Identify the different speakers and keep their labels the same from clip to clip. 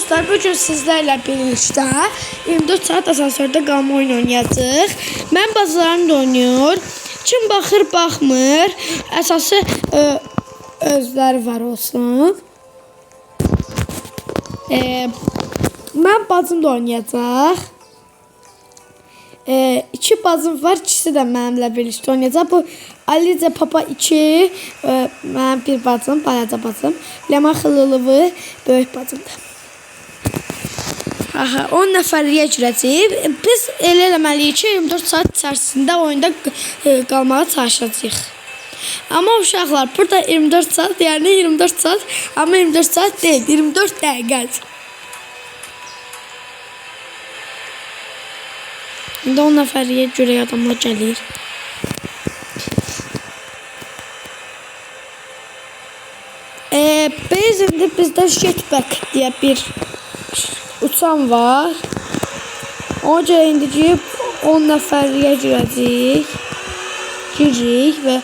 Speaker 1: dostlar, bugün sizlerle birlikte 24 saat asansörde qalma oyun oynayacağıq. Mən bazılarında oynuyor. Kim baxır, baxmır. Əsası özləri var olsun. Mən bacım da oynayacaq. İki bacım var, ikisi də mənimlə birlikte oynayacaq. Bu Alice Papa 2, mənim bir bacım, balaca bacım. Ləman Xılılıvı böyük bacımdır. Aha, 10 nəfərliyə girəcəyik. Biz elə eləməliyik ki, 24 saat içərisində oyunda qalmağa çalışacağıq. Amma uşaqlar, burada 24 saat, yəni 24 saat, amma 24 saat deyil, 24 dəqiqə. İndi 10 nəfərliyə görə adamlar gəlir. Biz indi bizdə jetpack deyə bir uçan var. Ona görə indi 10 nəfərliyə girəcəyik. Girik və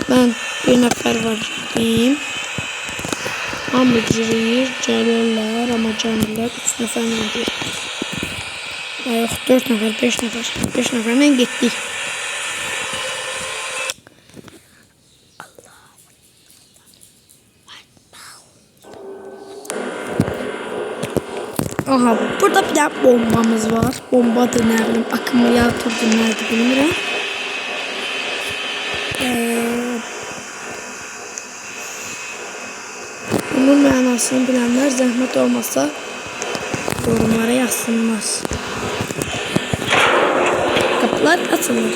Speaker 1: mən bir nəfər var girdim. Hamı girir, gəlirlər, amma gəlmirlər. 3 nəfərlə girir. Yox, 4 nəfər, 5 nəfər. 5 nəfərlə getdik. Aha, burada bir tane bombamız var. Bombadır, nə bilim, akkumulyatordur, nədir bilmirəm. Bunun mənasını bilənlər zəhmət olmasa yorumlara yazsınlar. Kapılar açılır.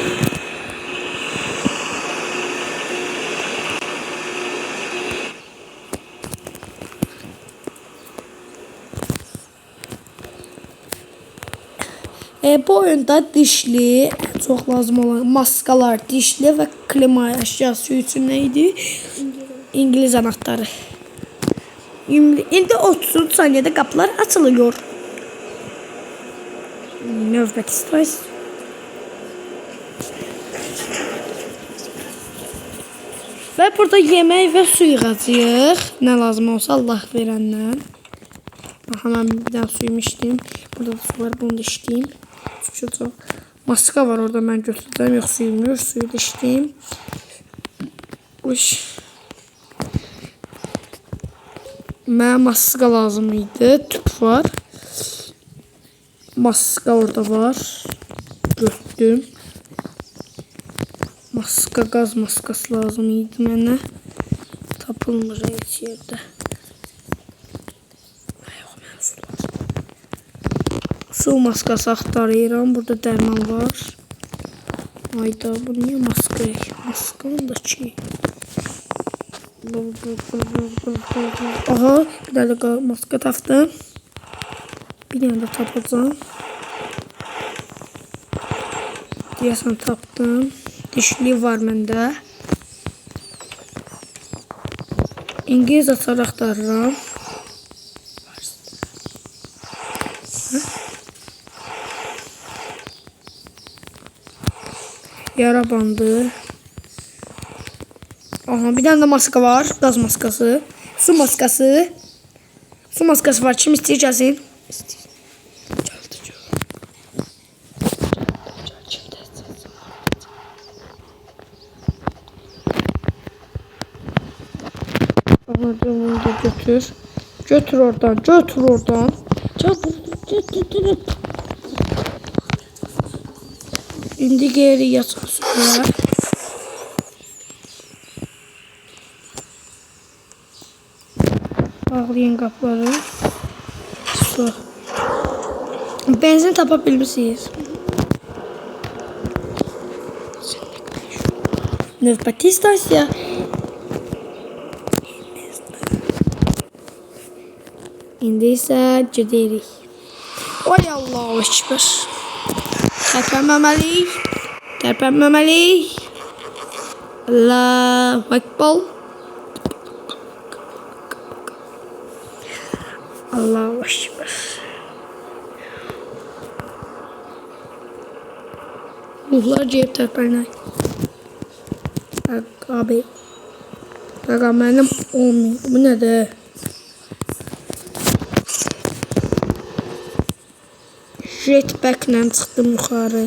Speaker 1: Bu oyunda dişli, çok lazım olan maskalar, dişli ve klima əşyası üçün neydi? İngiliz anahtarı. İndi 30 saniyede kapılar açılıyor. Növbət istirahət. Ve burada yemek ve su yığacağıq. Ne lazım olsa Allah verəndən. Hemen bir daha suyumu içtim. Burada da su var, bunu da içtim. Çok maska var orada, ben götürdüm. Yok, suyum yok, suyu da içtim. Mənə maska lazım idi. Tüp var. Maska orada var. Götürdüm. Maska, gaz maskası lazım idi mənə. Tapılmır heç yerdə. Su maskası axtarıram. Burada dərman var. Ayda, bu niyə maska? Maskanın da ki. Aha, bir dənə maska tapdım. Bir dənə də tapacağım. Deyəsən tapdım. Dişli var məndə. İngiliz açar axtarıram. Yara bandı. Aha, bir tane de maska var. Gaz maskası. Su maskası. Su maskası var. Kim istəyir gəlsin? Aha, onu da götür. Götür oradan. Götür oradan. Götür. İndi geri yatır. Bağlayın kapıları. Su. Benzin tapabilmişsiniz. Növbəti istansiya. İndi isə gidirik. Oy Allahu Ekber. Tərpənməməliyik. Tərpənməməliyik. Allahu Ekber. Allahu Ekber. Ruhlar ceyib tərpənək. Abi. Bakalım benim olmuyor. Bu ne de? jetpacklə çıxdım yuxarı.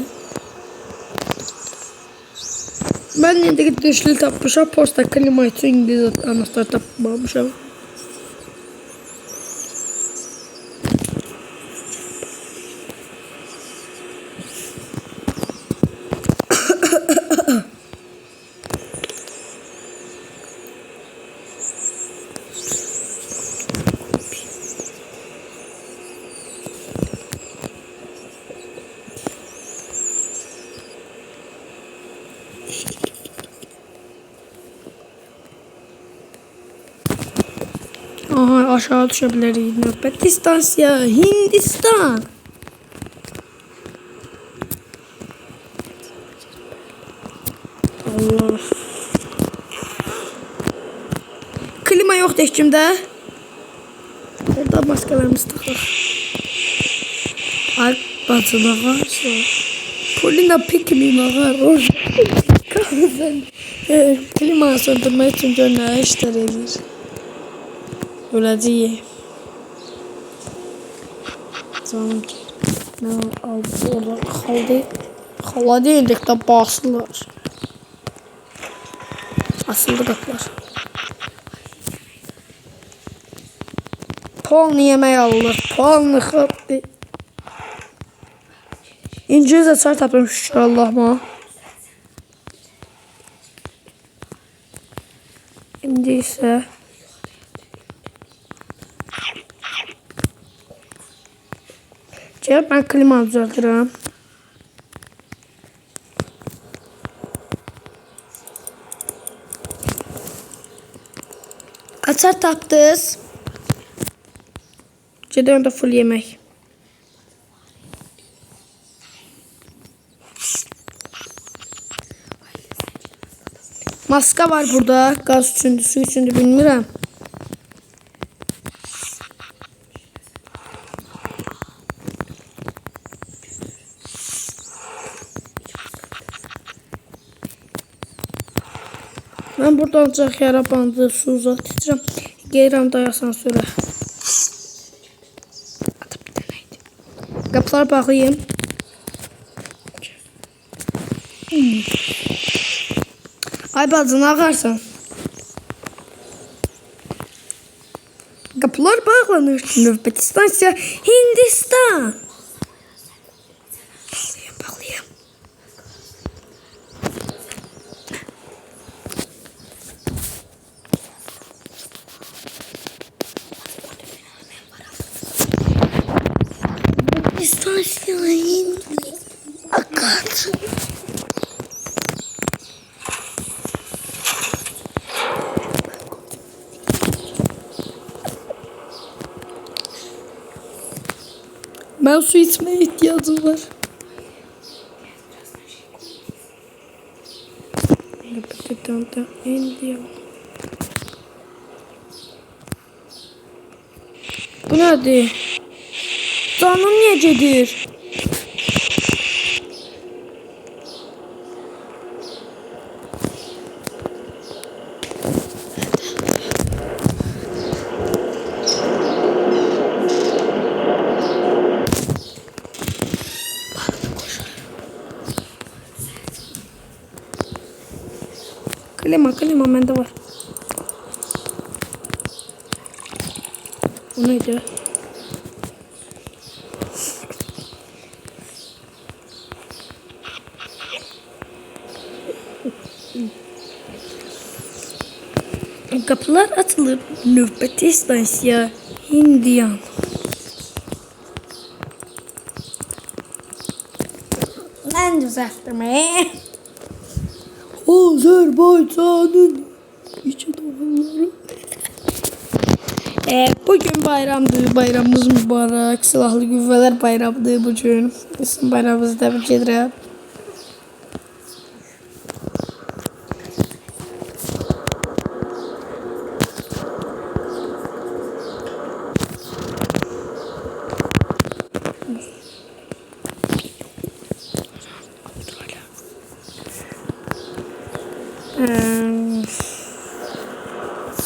Speaker 1: Mən indi düşlü tapmışam. Posta klima üçün İngiliz anahtar tapmamışam. Aha, aşağı düşebiliriz. Növbət distansiya Hindistan. Allah. Klima yoxdur heç kimdə. Orada maskalarımız taxır. Ay bacına varsa. Polina pikmin ağar. Orada. Klima söndürmək üçün gör nə işlər edir. Öləcəyik. Canım ki. Nə aldı orada qaldı. Xala deyildik də basırlar. Asıldı qapılar. Polni yemək alırlar. Polni xatdı. İngiliz açar tapıyorum şükür Allah'ıma. İndi isə ben klima düzeltirim. Açar tapdınız. Gidiyorum da full yemek. Maska var burada. Gaz üçündür, su üçündür bilmirəm. Ben burada ancaq yara bandı, su uzatacağım. Geyrəm daya asansöre. Qapıları bağlayayım. Ay bacı, ağarsan. Qapılar bağlanır. Növbəti stansiya Hindistan. Bağlayayım. Станция Акад. Ben su içmeye ihtiyacım var. Bu nedir? Canım necedir? Klima bende var. O neydi? Kapılar açılır. Növbəti stansiya Hindiyan. Ben düzelttim. Azerbaycan'ın içi doğumları. Bugün bayramdır. Bayramımız mübarək. Silahlı Qüvvələr bayramıdır bugün. Sizin bayramınızı təbrik edirəm.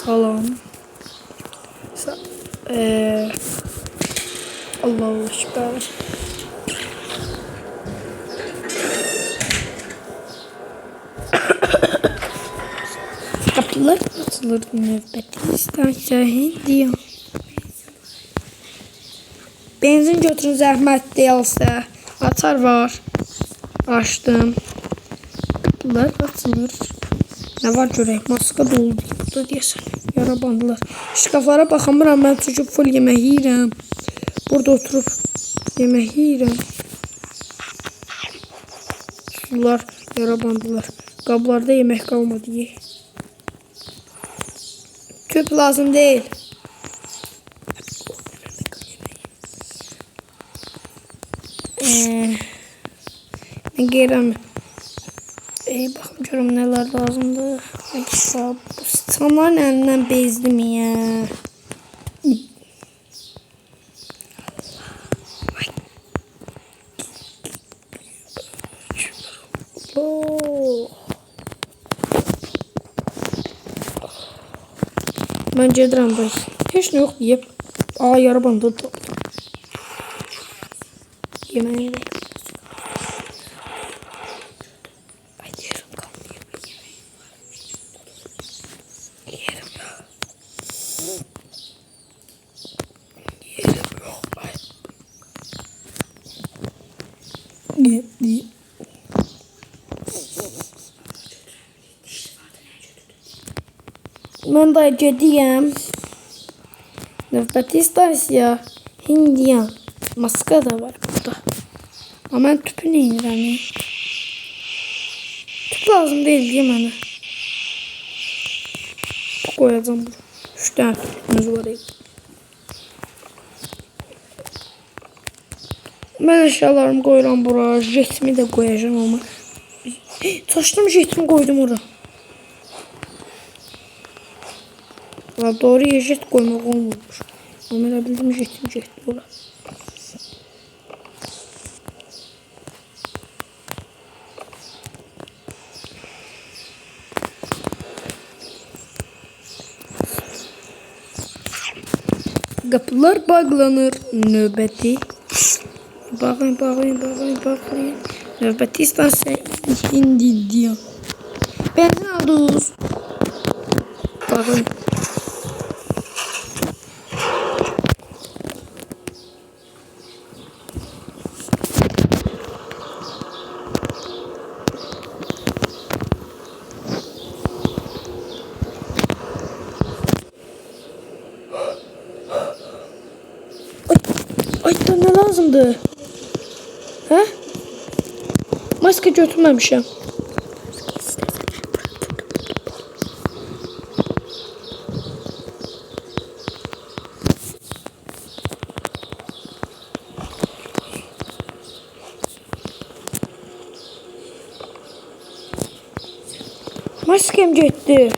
Speaker 1: Salam. Allahu Ekber. bağlanır növbəti stansiya Hindiya. Benzin götürün zəhmət deyilsə. Atar var. Açdım. Bunlar açılır. Ne var görək? Maska doldu. Burada deyəsən. Yara bandılar. Şkaflara baxamıram. Mən çünki full yemək yiyirəm. Burada oturup yemək yiyirəm. Sular yara bandılar. Qablarda yemək qalmadı. Tüp lazım değil. Ben giyirəm. Baxım görüm nələr lazımdır. Bu sıçanların əlindən bezdim ya. Ben gedirəm bəs. Heç nə yox yiyib. Yara bandı tapdım. Yeməyə də. Ben de gediyəm. Növbəti stansiya Hindiya. Maska da var burada. Ama ben tüpü neyirəm? Tüp lazım değil diye mənə. Koyacağım bunu. 3 tane tüpümüz var. Ben eşyalarımı koyuram buraya. Jetimi de koyacağım ama. Saçtım jetimi koydum oraya. Doğru jet koymak olmamış. Ama ben bildim jetim oraya. Kapılar bağlanır. Növbəti. Bağlayın. Növbəti istansiya Hindiya. Benzin aldınız. Bağlayın. Ay da ne lazımdı? Ha? Maske götürmemişim. Maskem gitti.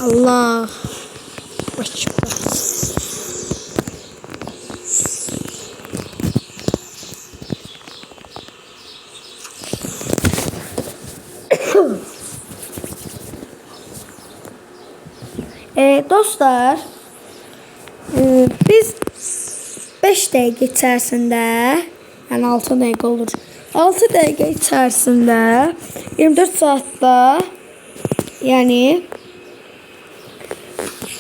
Speaker 1: Allah. Dostlar, biz 5 dəqiqə içərisində, yəni 6 dəqiqə olur. 6 dəqiqə içərisində 24 saatda, yəni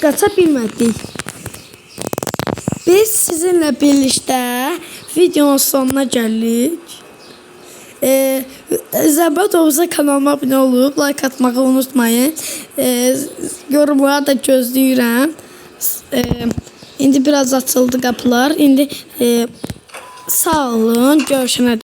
Speaker 1: qaça bilmədik. Biz sizinlə birlikdə videonun sonuna gəldik. Zəbədovza kanalıma abunə olub, like atmağı unutmayın. Yorumlara da gözləyirəm. İndi biraz açıldı qapılar. İndi sağ olun, görüşənə.